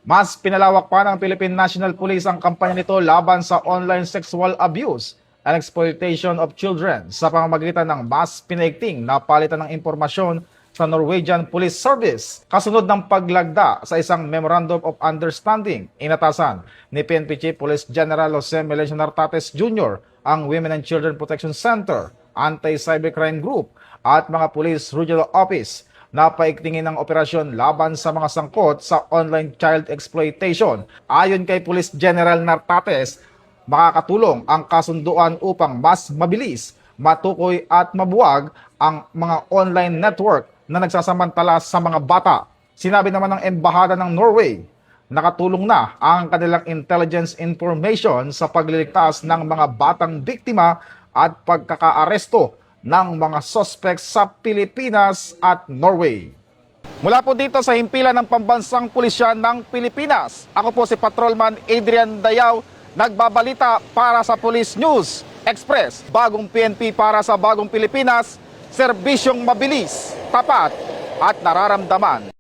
Mas pinalawak pa ng Philippine National Police ang kampanya nito laban sa online sexual abuse and exploitation of children sa pamamagitan ng mas pinaigting na palitan ng impormasyon sa Norwegian Police Service. Kasunod ng paglagda sa isang Memorandum of Understanding, inatasan ni PNP Chief Police General Jose Melencio Nartates Jr. ang Women and Children Protection Center, Anti-Cybercrime Group at mga Police Regional Office na paigtingin ng operasyon laban sa mga sangkot sa online child exploitation. Ayon kay Police General Nartates, makakatulong ang kasunduan upang mas mabilis, matukoy at mabuwag ang mga online network na nagsasamantala sa mga bata. Sinabi naman ng Embahada ng Norway, nakatulong na ang kanilang intelligence information sa pagliligtas ng mga batang biktima at pagkakaaresto ng mga suspects sa Pilipinas at Norway. Mula po dito sa himpilan ng Pambansang Pulisya ng Pilipinas, ako po si Patrolman Adrian Dayaw, nagbabalita para sa Police News Express. Bagong PNP para sa bagong Pilipinas, serbisyong mabilis, tapat at nararamdaman.